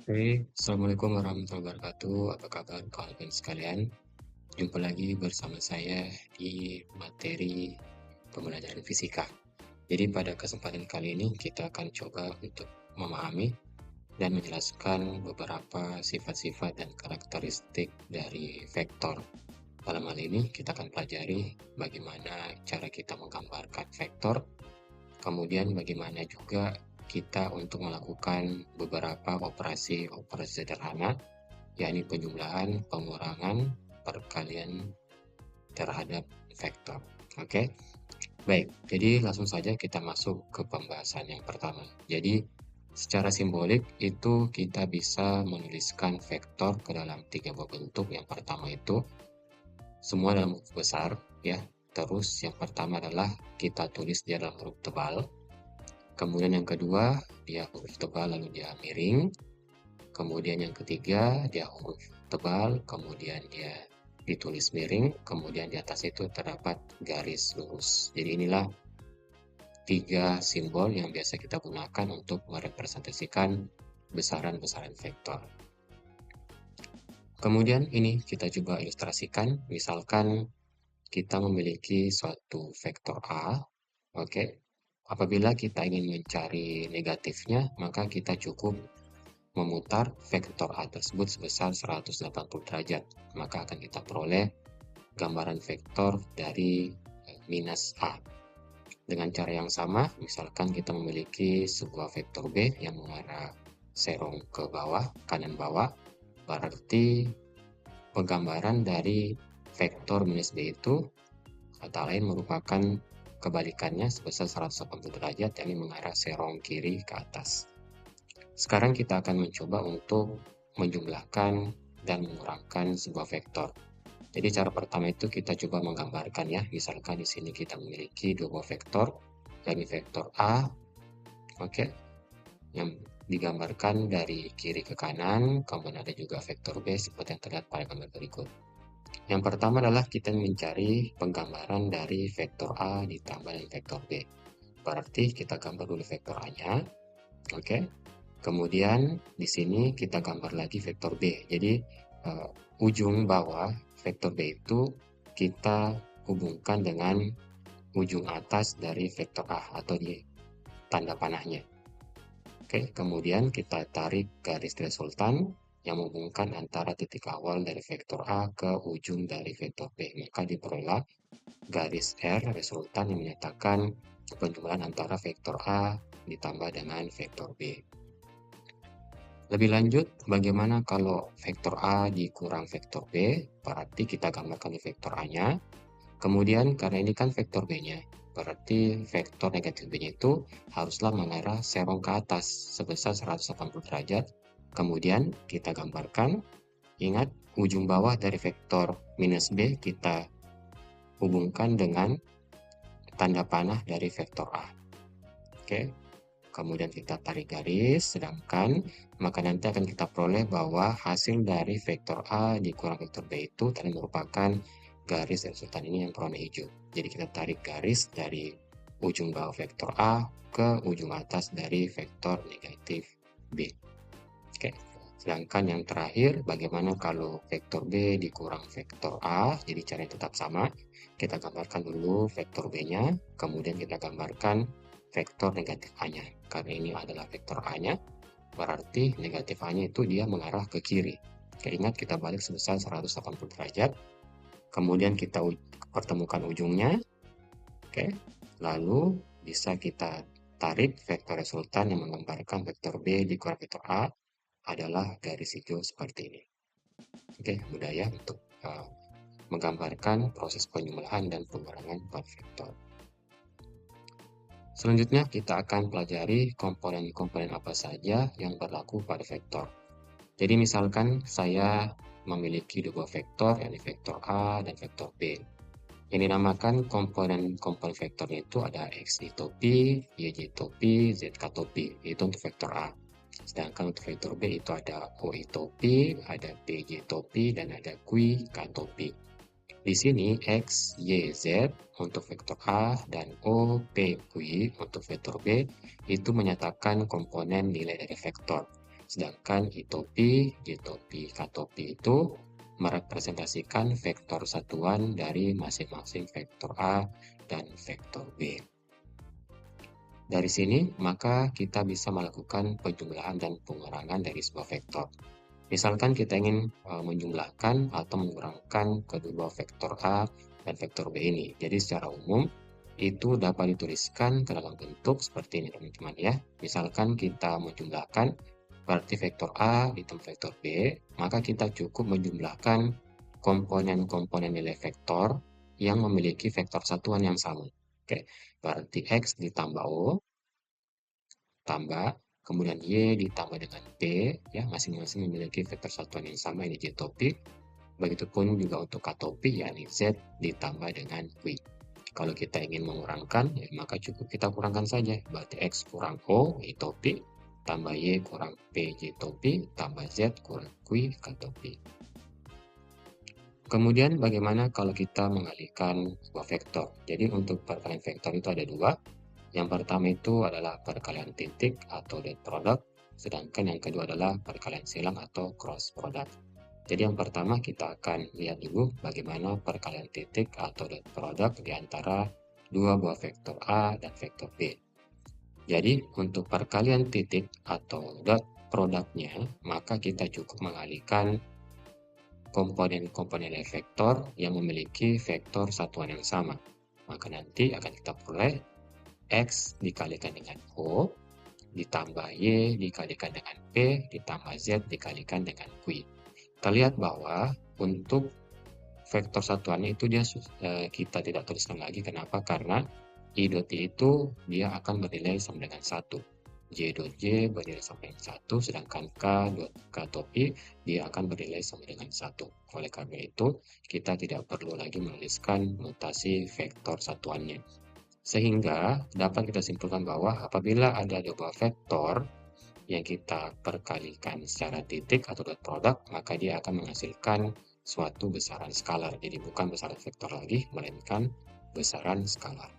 Oke, Assalamualaikum warahmatullahi wabarakatuh. Apa kabar kawan-kawan sekalian? Jumpa lagi bersama saya di materi pembelajaran fisika. Jadi pada kesempatan kali ini kita akan coba untuk memahami dan menjelaskan beberapa sifat-sifat dan karakteristik dari vektor. Dalam hal ini kita akan pelajari bagaimana cara kita menggambarkan vektor, kemudian bagaimana juga kita untuk melakukan beberapa operasi-operasi sederhana, yakni penjumlahan, pengurangan, perkalian terhadap vektor. Oke, baik. Jadi langsung saja kita masuk ke pembahasan yang pertama. Jadi secara simbolik itu kita bisa menuliskan vektor ke dalam tiga buah bentuk. Yang pertama itu semua dalam huruf besar, ya. Terus yang pertama adalah kita tulis dia dalam huruf tebal. Kemudian yang kedua, dia huruf tebal lalu dia miring. Kemudian yang ketiga, dia huruf tebal, kemudian dia ditulis miring, kemudian di atas itu terdapat garis lurus. Jadi inilah tiga simbol yang biasa kita gunakan untuk merepresentasikan besaran-besaran vektor. Kemudian ini kita coba ilustrasikan, misalkan kita memiliki suatu vektor A, oke. Apabila kita ingin mencari negatifnya, maka kita cukup memutar vektor A tersebut sebesar 180 derajat, maka akan kita peroleh gambaran vektor dari minus A. Dengan cara yang sama, misalkan kita memiliki sebuah vektor B yang mengarah serong ke bawah, kanan bawah, berarti penggambaran dari vektor minus B itu kata lain merupakan kebalikannya sebesar 180 derajat, yakni mengarah serong kiri ke atas. Sekarang kita akan mencoba untuk menjumlahkan dan mengurangkan sebuah vektor. Jadi cara pertama itu kita coba menggambarkan ya. Misalkan di sini kita memiliki dua buah vektor, yakni vektor A, oke, yang digambarkan dari kiri ke kanan, kemudian ada juga vektor B seperti yang terlihat pada gambar berikut. Yang pertama adalah kita mencari penggambaran dari vektor A ditambah dengan vektor B. Berarti kita gambar dulu vektor A-nya, oke. Kemudian di sini kita gambar lagi vektor B. Jadi ujung bawah vektor B itu kita hubungkan dengan ujung atas dari vektor A atau di tanda panahnya. Oke, kemudian kita tarik garis resultan yang menghubungkan antara titik awal dari vektor A ke ujung dari vektor B. Maka diperoleh garis R resultan yang menyatakan penjumlahan antara vektor A ditambah dengan vektor B. Lebih lanjut, bagaimana kalau vektor A dikurang vektor B? Berarti kita gambarkan di vektor A-nya. Kemudian, karena ini kan vektor B-nya, berarti vektor negatif B-nya itu haruslah mengarah serong ke atas sebesar 180 derajat. Kemudian, kita gambarkan, ingat, ujung bawah dari vektor minus B kita hubungkan dengan tanda panah dari vektor A. Oke. Kemudian kita tarik garis, sedangkan maka nanti akan kita peroleh bahwa hasil dari vektor A dikurang vektor B itu tadi merupakan garis resultan ini yang berwarna hijau. Jadi kita tarik garis dari ujung bawah vektor A ke ujung atas dari vektor negatif B. Oke. Sedangkan yang terakhir, bagaimana kalau vektor B dikurang vektor A? Jadi caranya tetap sama. Kita gambarkan dulu vektor B-nya, kemudian kita gambarkan vektor negatif A-nya. Karena ini adalah vektor A-nya, berarti negatif A-nya itu dia mengarah ke kiri. Ingat kita balik sebesar 180 derajat. Kemudian kita pertemukan ujungnya. Oke. Lalu bisa kita tarik vektor resultan yang menggambarkan vektor B dikurang vektor A adalah garis hijau seperti ini. Oke, mudah ya untuk menggambarkan proses penjumlahan dan pengurangan pada vektor. Selanjutnya kita akan pelajari komponen-komponen apa saja yang berlaku pada vektor. Jadi misalkan saya memiliki dua vektor, yakni vektor A dan vektor B. Yang dinamakan komponen-komponen vektornya itu ada X topi, Y topi, Z topi, itu untuk vektor A. Sedangkan untuk vektor B itu ada OI topi, ada PJ topi, dan ada QI topi. Di sini X, Y, Z untuk vektor A dan O, P, QI untuk vektor B itu menyatakan komponen nilai dari vektor. Sedangkan itopi, jtopi, katopi itu merepresentasikan vektor satuan dari masing-masing vektor A dan vektor B. Dari sini, maka kita bisa melakukan penjumlahan dan pengurangan dari sebuah vektor. Misalkan kita ingin menjumlahkan atau mengurangkan kedua vektor A dan vektor B ini. Jadi secara umum, itu dapat dituliskan ke dalam bentuk seperti ini teman-teman ya. Misalkan kita menjumlahkan, berarti vektor A ditambah vektor B, maka kita cukup menjumlahkan komponen-komponen nilai vektor yang memiliki vektor satuan yang sama. Oke, berarti X ditambah O, tambah, kemudian Y ditambah dengan P, ya masing-masing memiliki vektor satuan yang sama, ini J-topi. Begitupun juga untuk K-topi, yakni Z ditambah dengan Q. Kalau kita ingin mengurangkan, ya, maka cukup kita kurangkan saja. Berarti X kurang O, Y-topi, tambah Y kurang P, J-topi, tambah Z kurang Q, K-topi. Kemudian bagaimana kalau kita mengalihkan sebuah vektor? Jadi untuk perkalian vektor itu ada dua. Yang pertama itu adalah perkalian titik atau dot product, sedangkan yang kedua adalah perkalian silang atau cross product. Jadi yang pertama kita akan lihat dulu bagaimana perkalian titik atau dot product di antara dua buah vektor A dan vektor B. Jadi untuk perkalian titik atau dot produknya, maka kita cukup mengalihkan komponen-komponen vektor yang memiliki vektor satuan yang sama. Maka nanti akan kita peroleh X dikalikan dengan O, ditambah Y dikalikan dengan P, ditambah Z dikalikan dengan Q. Kita lihat bahwa untuk vektor satuannya itu kita tidak tuliskan lagi. Kenapa? Karena I dot I itu dia akan bernilai sama dengan 1. J dot J bernilai sama dengan 1, sedangkan K dot I dia akan bernilai sama dengan 1. Oleh karena itu, kita tidak perlu lagi menuliskan notasi vektor satuannya. Sehingga dapat kita simpulkan bahwa apabila ada dua vektor yang kita perkalikan secara titik atau dot product, maka dia akan menghasilkan suatu besaran skalar. Jadi bukan besaran vektor lagi, melainkan besaran skalar.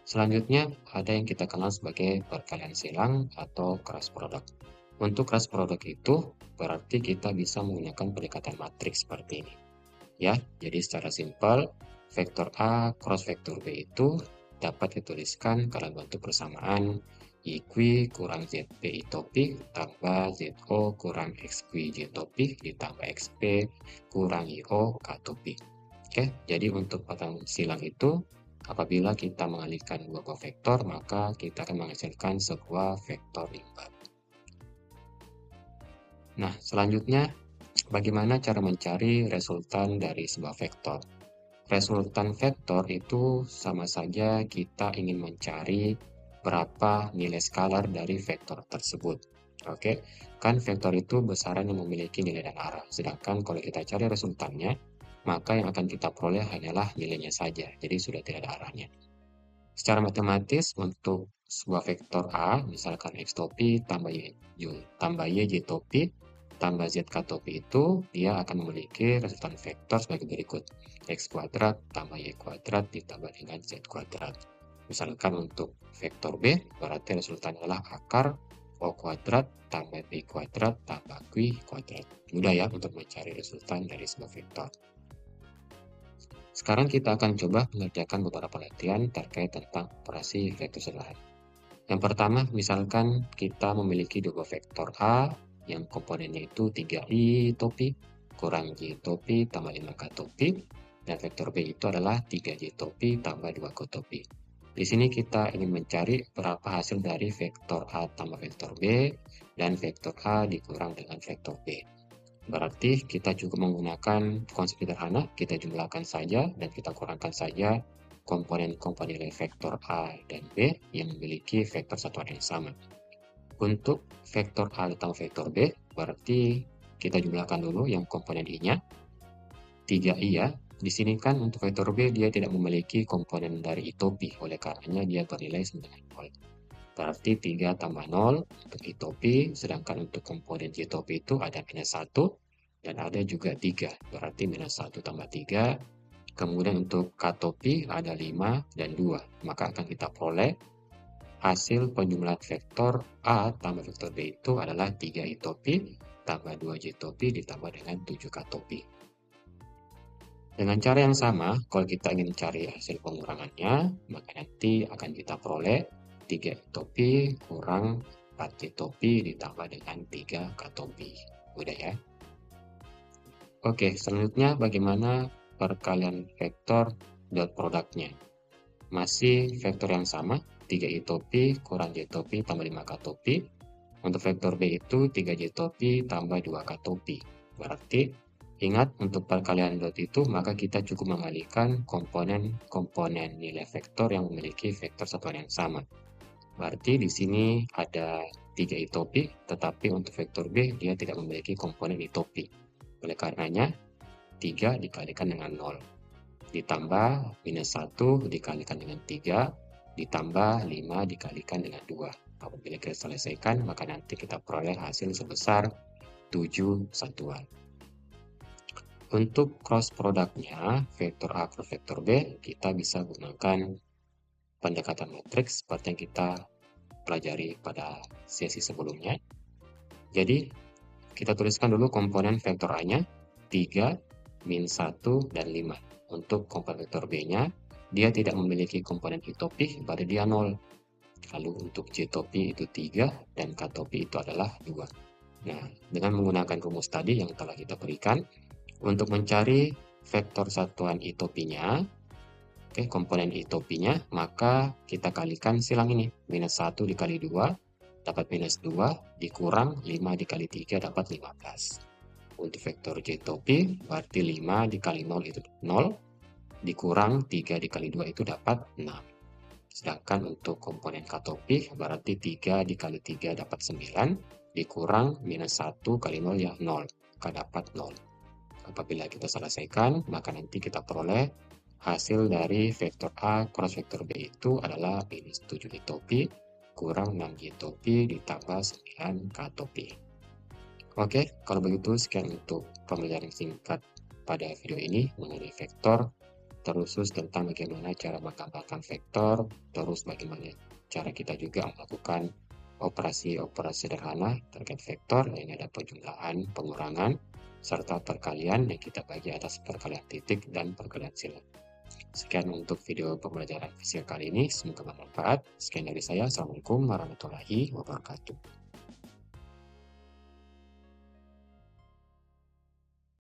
Selanjutnya ada yang kita kenal sebagai perkalian silang atau cross product. Untuk cross product itu berarti kita bisa menggunakan pendekatan matriks seperti ini. Ya, jadi secara simpel vektor A cross vektor B itu dapat dituliskan dalam bentuk persamaan IQ kurang ZP I topi tambah ZO kurang XQ J topi ditambah XP kurang IO K topi. Oke, jadi untuk perkalian silang itu apabila kita mengalihkan dua buah vektor, maka kita akan menghasilkan sebuah vektor imbang. Nah, selanjutnya bagaimana cara mencari resultan dari sebuah vektor? Resultan vektor itu sama saja kita ingin mencari berapa nilai skalar dari vektor tersebut. Oke, kan vektor itu besaran yang memiliki nilai dan arah. Sedangkan kalau kita cari resultannya, maka yang akan kita peroleh hanyalah nilainya saja. Jadi sudah tidak ada arahnya. Secara matematis untuk sebuah vektor A, misalkan X topi tambah Y J topi tambah Z K topi itu, dia akan memiliki resultan vektor sebagai berikut. X kuadrat tambah Y kuadrat ditambah dengan Z kuadrat. Misalkan untuk vektor B, berarti resultannya adalah akar O kuadrat tambah B kuadrat tambah Q kuadrat. Mudah ya untuk mencari resultan dari sebuah vektor. Sekarang kita akan coba mengerjakan beberapa latihan terkait tentang operasi vektor sederhana. Yang pertama, misalkan kita memiliki dua vektor A yang komponennya itu 3i topi kurang j topi tambah 5k topi, dan vektor B itu adalah 3j topi tambah 2k topi. Di sini kita ingin mencari berapa hasil dari vektor A tambah vektor B dan vektor A dikurang dengan vektor B. Berarti kita cukup menggunakan konsep sederhana, kita jumlahkan saja dan kita kurangkan saja komponen-komponen nilai vektor A dan B yang memiliki vektor satuan yang sama. Untuk vektor A ditambah vektor B, berarti kita jumlahkan dulu yang komponen I-nya, 3i ya. Di sini kan untuk vektor B dia tidak memiliki komponen dari I topi, oleh karenanya dia bernilai sama dengan 0. Berarti 3 tambah 0 untuk I topi, sedangkan untuk komponen J topi itu ada minus 1, dan ada juga 3, berarti minus 1 tambah 3. Kemudian untuk K topi ada 5 dan 2, maka akan kita peroleh hasil penjumlahan vektor A tambah vektor B itu adalah 3 I topi tambah 2 J topi ditambah dengan 7 K topi. Dengan cara yang sama, kalau kita ingin cari hasil pengurangannya, maka nanti akan kita peroleh 3 I topi kurang 4 J topi ditambah dengan 3 K topi. Udah ya? Oke, selanjutnya bagaimana perkalian vektor dot produknya? Masih vektor yang sama, 3 I topi kurang J topi tambah 5 K topi. Untuk vektor B itu 3 J topi tambah 2 K topi. Berarti, ingat untuk perkalian dot itu, maka kita cukup mengalihkan komponen nilai vektor yang memiliki vektor satuan yang sama. Berarti di sini ada 3 I topi, tetapi untuk vektor B dia tidak memiliki komponen I topi. Oleh karenanya, 3 dikalikan dengan 0. Ditambah minus 1 dikalikan dengan 3, ditambah 5 dikalikan dengan 2. Apabila kita selesaikan, maka nanti kita peroleh hasil sebesar 7 satuan. Untuk cross produknya, vektor A cross vektor B, kita bisa gunakan pendekatan matriks seperti yang kita pelajari pada sesi sebelumnya. Jadi, kita tuliskan dulu komponen vektor A-nya, 3, min 1, dan 5. Untuk komponen vektor B-nya, dia tidak memiliki komponen I topi, berarti dia 0. Lalu untuk J topi itu 3, dan K topi itu adalah 2. Nah, dengan menggunakan rumus tadi yang telah kita berikan, untuk mencari vektor satuan I topinya, komponen I topinya, maka kita kalikan silang ini. Minus 1 dikali 2, dapat minus 2, dikurang 5 dikali 3, dapat 15. Untuk vektor J topi, berarti 5 dikali 0 itu 0, dikurang 3 dikali 2 itu dapat 6. Sedangkan untuk komponen K topi, berarti 3 dikali 3 dapat 9, dikurang minus 1 kali 0 ya 0, maka dapat 0. Apabila kita selesaikan, maka nanti kita peroleh hasil dari vektor A cross vektor B itu adalah minus 7 I topi kurang 6 J topi ditambah 9 K topi. Oke, kalau begitu sekian untuk pembelajaran singkat pada video ini mengenai vektor, terusus tentang bagaimana cara menggambarkan vektor, terus bagaimana cara kita juga melakukan operasi-operasi sederhana terkait vektor, yang ada penjumlahan, pengurangan, serta perkalian yang kita bagi atas perkalian titik dan perkalian silang. Sekian untuk video pembelajaran fisika kali ini, semoga bermanfaat. Sekian dari saya, Assalamualaikum warahmatullahi wabarakatuh.